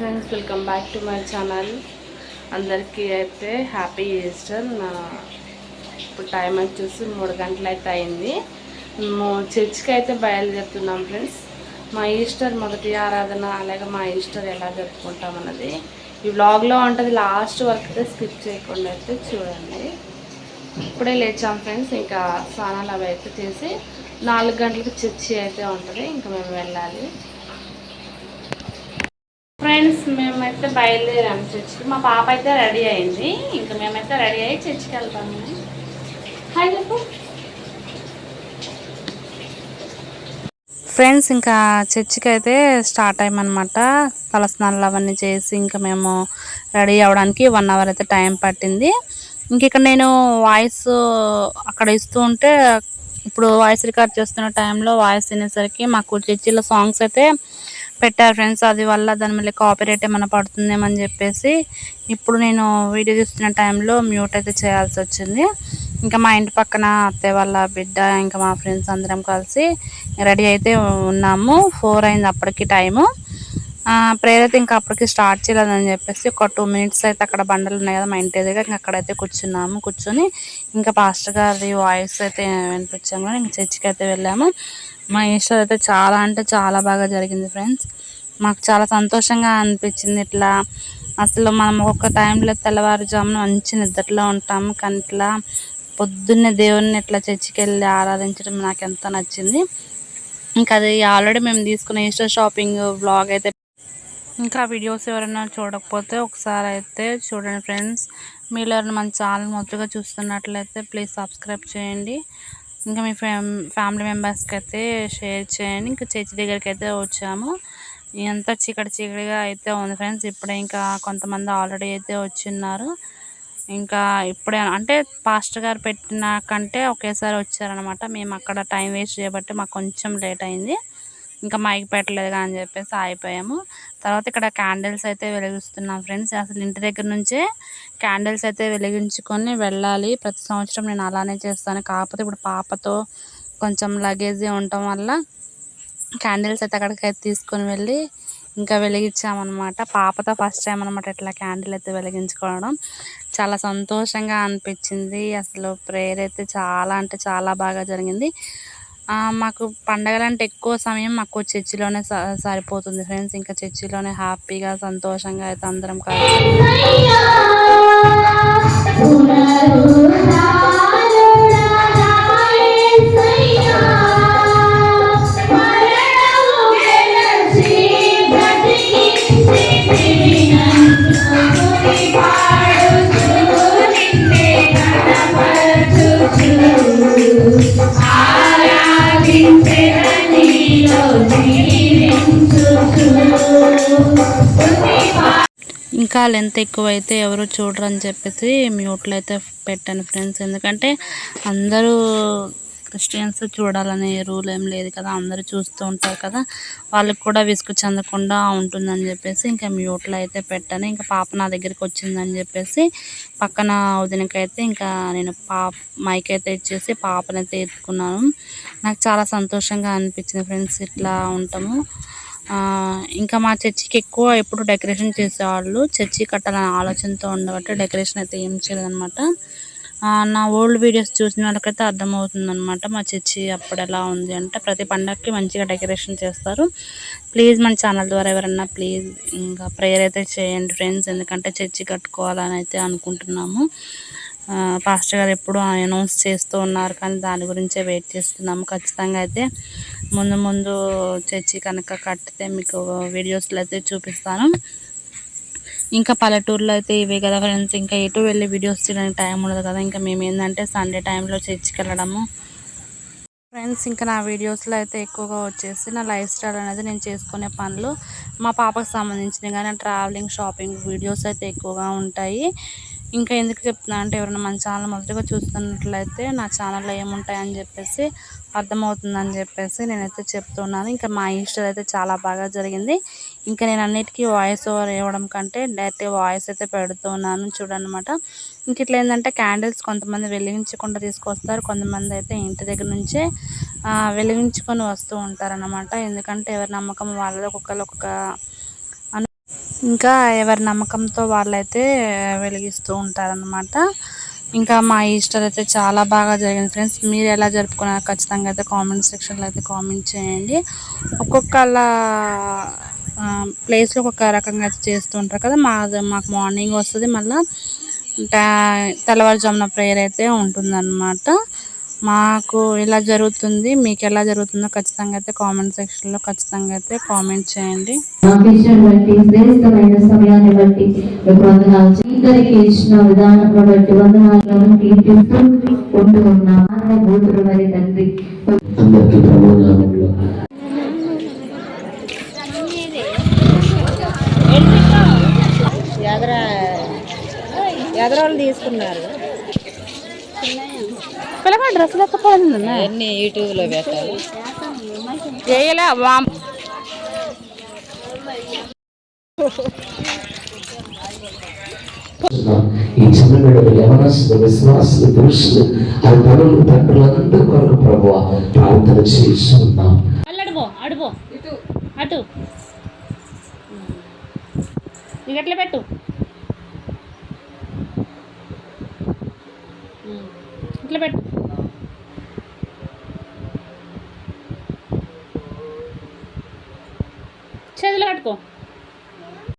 Friends, welcome back to my channel. అందరికీ అయితే happy Easter. ఇప్పుడు టైం వచ్చేసి 3 గంటలు అయితే అయింది. మేము చర్చ్కి అయితే బయలుదేరుతున్నాం ఫ్రెండ్స్. మా ఈస్టర్ మొదటి ఆరాధన, అలాగే మా ఈస్టర్ ఎలా జరుపుకుంటాం అన్నది ఈ వ్లాగ్లో ఉంటుంది. లాస్ట్ వరకు అయితే స్కిప్ చేయకుండా అయితే చూడండి. ఇప్పుడే లేచాం ఫ్రెండ్స్. ఇంకా స్నానాలు అవి అయితే చేసి 4 గంటలకు చర్చి అయితే ఉంటుంది. ఇంకా మేము వెళ్ళాలి ఫ్రెండ్స్. మేమైతే బయలుదేరాము చర్చికి. మా పాప అయితే రెడీ అయింది. ఇంకా మేమైతే రెడీ అయ్యి చర్చికి వెళ్తాము. హాయ్ చెప్పు ఫ్రెండ్స్. ఇంకా చర్చికి అయితే స్టార్ట్ అయ్యామన్నమాట. తలస్నానాలు అవన్నీ చేసి ఇంకా మేము రెడీ అవ్వడానికి 1 అవర్ అయితే టైం పట్టింది. ఇంక ఇక్కడ నేను వాయిస్ అక్కడ ఇస్తూ ఉంటే, ఇప్పుడు వాయిస్ రికార్డ్ చేస్తున్న టైంలో వాయిస్ తినేసరికి మాకు చర్చిలో సాంగ్స్ అయితే పెట్టారు ఫ్రెండ్స్. అది వల్ల దాని మళ్ళీ కాపీరైట్ ఏమైనా పడుతుందేమని చెప్పేసి ఇప్పుడు నేను వీడియో చూస్తున్న టైంలో మ్యూట్ అయితే చేయాల్సి వచ్చింది. ఇంకా మా ఇంటి పక్కన అత్తయ్య వాళ్ళ బిడ్డ ఇంకా మా ఫ్రెండ్స్ అందరం కలిసి రెడీ అయితే ఉన్నాము. 4 అయింది అప్పటికి టైము. ప్రేయర్ అయితే ఇంకా అప్పటికి స్టార్ట్ చేయలేదని చెప్పేసి ఒక 2 మినిట్స్ అయితే అక్కడ బండలు ఉన్నాయి కదా మా ఇంటి దగ్గర, ఇంకా అక్కడైతే కూర్చొని ఇంకా పాస్టర్ గారి వాయిస్ అయితే వినిపించాము. ఇంకా చర్చికి అయితే వెళ్ళాము. మా ఈస్టర్ అయితే చాలా అంటే చాలా బాగా జరిగింది ఫ్రెండ్స్. మాకు చాలా సంతోషంగా అనిపించింది. ఇట్లా అసలు మనం ఒక టైంలో తెల్లవారుజామున మంచి నిద్రలో ఉంటాము, కానీ ఇట్లా పొద్దున్నే దేవుణ్ణి ఇట్లా చర్చికి వెళ్ళి ఆరాధించడం నాకు ఎంతో నచ్చింది. ఇంకా అది ఆల్రెడీ మేము తీసుకున్న ఈస్టర్ షాపింగ్ బ్లాగ్ అయితే, ఇంకా వీడియోస్ ఎవరైనా చూడకపోతే ఒకసారి అయితే చూడండి ఫ్రెండ్స్. మీరు ఎవరైనా మన ఛానల్ మొదటిగా చూస్తున్నట్లయితే ప్లీజ్ సబ్స్క్రైబ్ చేయండి. ఇంకా మీ ఫ్యామిలీ మెంబర్స్కి అయితే షేర్ చేయండి. ఇంకా చర్చి దగ్గరికి అయితే వచ్చాము. ఎంత చీకటిగా అయితే ఉంది ఫ్రెండ్స్. ఇప్పుడే ఇంకా కొంతమంది ఆల్రెడీ అయితే వచ్చిన్నారు. ఇంకా ఇప్పుడే అంటే పాస్టర్ గారు పెట్టిన కంటే ఒకేసారి వచ్చారనమాట. మేము అక్కడ టైం వేస్ట్ చేయబట్టి మాకు కొంచెం లేట్ అయింది. ఇంకా మైక్ పెట్టలేదు అని చెప్పేసి ఆగిపోయాము. తర్వాత ఇక్కడ క్యాండిల్స్ అయితే వెలిగిస్తున్నాం ఫ్రెండ్స్. అసలు ఇంటి దగ్గర నుంచే క్యాండిల్స్ అయితే వెలిగించుకొని వెళ్ళాలి. ప్రతి సంవత్సరం నేను అలానే చేస్తాను. కాకపోతే ఇప్పుడు పాపతో కొంచెం లగేజీ ఉండటం వల్ల క్యాండిల్స్ అయితే అక్కడికైతే తీసుకొని వెళ్ళి ఇంకా వెలిగించామన్నమాట. పాపతో ఫస్ట్ టైం అనమాట ఇట్లా క్యాండిల్ అయితే వెలిగించుకోవడం. చాలా సంతోషంగా అనిపించింది. అసలు ప్రేయర్ అయితే చాలా అంటే చాలా బాగా జరిగింది. మాకు పండగలంటే ఎక్కువ సమయం మాకు చర్చిలోనే సరిపోతుంది ఫ్రెండ్స్. ఇంకా చర్చిలోనే హ్యాపీగా సంతోషంగా అయితే అందరం కలిసి ఇంకా లెంత్ ఎక్కువైతే ఎవరు చూడరని చెప్పేసి మ్యూట్లో అయితే పెట్టాను ఫ్రెండ్స్. ఎందుకంటే అందరూ క్రిస్టియన్స్ చూడాలనే రూల్ ఏం లేదు కదా, అందరూ చూస్తూ ఉంటారు కదా, వాళ్ళకి కూడా విసుగు చెందకుండా ఉంటుందని చెప్పేసి ఇంకా మ్యూట్లో అయితే పెట్టాను. ఇంకా పాప నా దగ్గరికి వచ్చిందని చెప్పేసి పక్కన వదినకైతే ఇంకా నేను మైక్ అయితే ఇచ్చేసి పాపనైతే ఎత్తుకున్నాను. నాకు చాలా సంతోషంగా అనిపించింది ఫ్రెండ్స్ ఇట్లా ఉంటాము. ఇంకా మా చర్చికి ఎక్కువ ఎప్పుడు డెకరేషన్ చేసేవాళ్ళు. చర్చి కట్టాలనే ఆలోచనతో ఉండబట్టి డెకరేషన్ అయితే ఏం చేయలేదన్నమాట. నా ఓల్డ్ వీడియోస్ చూసిన వాళ్ళకైతే అర్థమవుతుందన్నమాట మా చర్చి అప్పుడు ఎలా ఉంది అంటే. ప్రతి పండగకి మంచిగా డెకరేషన్ చేస్తారు. ప్లీజ్ మన ఛానల్ ద్వారా ఎవరన్నా ప్లీజ్ ఇంకా ప్రేయర్ అయితే చేయండి ఫ్రెండ్స్. ఎందుకంటే చర్చి కట్టుకోవాలని అయితే అనుకుంటున్నాము. పాస్టర్ గారు ఎప్పుడు అనౌన్స్ చేస్తూ ఉన్నారు, కానీ దాని గురించే వెయిట్ చేస్తున్నాము. ఖచ్చితంగా అయితే ముందు చర్చి కనుక కట్టితే మీకు వీడియోస్లో అయితే చూపిస్తాను. ఇంకా పల్లెటూరులో అయితే ఇవే కదా ఫ్రెండ్స్. ఇంకా ఎటు వెళ్ళి వీడియోస్ తీయడానికి టైం ఉండదు కదా. ఇంకా మేము ఏంటంటే సండే టైంలో చర్చికి వెళ్ళడము ఫ్రెండ్స్. ఇంకా నా వీడియోస్లో అయితే ఎక్కువగా వచ్చేసి నా లైఫ్ స్టైల్ అనేది, నేను చేసుకునే పనులు, మా పాపకు సంబంధించినవి కానీ ట్రావెలింగ్ షాపింగ్ వీడియోస్ అయితే ఎక్కువగా ఉంటాయి. ఇంకా ఎందుకు చెప్తున్నా అంటే ఎవరైనా మన ఛానల్ మొదటిగా చూస్తున్నట్లయితే నా ఛానల్లో ఏముంటాయని చెప్పేసి అర్థమవుతుందని చెప్పేసి నేనైతే చెప్తున్నాను. ఇంకా మా ఈస్టర్ అయితే చాలా బాగా జరిగింది. ఇంకా నేను అన్నిటికీ వాయిస్ ఓవర్ ఇవ్వడం కంటే డైరెక్ట్ వాయిస్ అయితే పెడుతున్నాను చూడనమాట. ఇంక ఇట్లా ఏంటంటే క్యాండిల్స్ కొంతమంది వెలిగించకుండా తీసుకొస్తారు, కొంతమంది అయితే ఇంటి దగ్గర నుంచే వెలిగించుకొని వస్తూ ఉంటారనమాట. ఎందుకంటే ఎవరి నమ్మకం వాళ్ళది, ఒక్కొక్కరు ఒక్కొక్క ఇంకా ఎవరి నమ్మకంతో వాళ్ళైతే వెలిగిస్తూ ఉంటారనమాట. ఇంకా మా ఈస్టర్ అయితే చాలా బాగా జరిగింది ఫ్రెండ్స్. మీరు ఎలా జరుపుకున్నారు ఖచ్చితంగా అయితే కామెంట్ సెక్షన్లో అయితే కామెంట్ చేయండి. ఒక్కొక్కళ్ళ ప్లేస్లో ఒక్కొక్క రకంగా అయితే చేస్తూ ఉంటారు కదా. మాకు మార్నింగ్ వస్తుంది, మళ్ళీ తెల్లవారుజామున ప్రేయర్ అయితే ఉంటుందన్నమాట. మాకు ఇలా జరుగుతుంది, మీకు ఎలా జరుగుతుందో ఖచ్చితంగా అయితే కామెంట్ సెక్షన్లో ఖచ్చితంగా అయితే కామెంట్ చేయండి. సమయాన్ని బట్టి వందనాలు, ఇద్దరికి ఇచ్చిన విధానం బట్టి వందనాలను కీర్తిస్తూ ఉంటూ ఉన్నాం. కూతురు మరి తండ్రి అందరికీ ప్రమోదానంలో ఎదరోళ్ళు తీసుకున్నారు. పిల్లగా డ్రెస్ లేకపోయింది అన్ని యూట్యూబ్లో పెట్టాలి. చేయలే ఈ చిన్న బిడ్డలు యవనస్తులు, విశ్వాసులు, పురుషులు, ఆ తల్లులు, తండ్రులందరి కొరకు ప్రభువా ప్రార్థన చేస్తున్నాం. అడుబో అటు ఎట్లా పెట్టు, ఇట్లా పెట్టు. చేతులు కట్టుకో.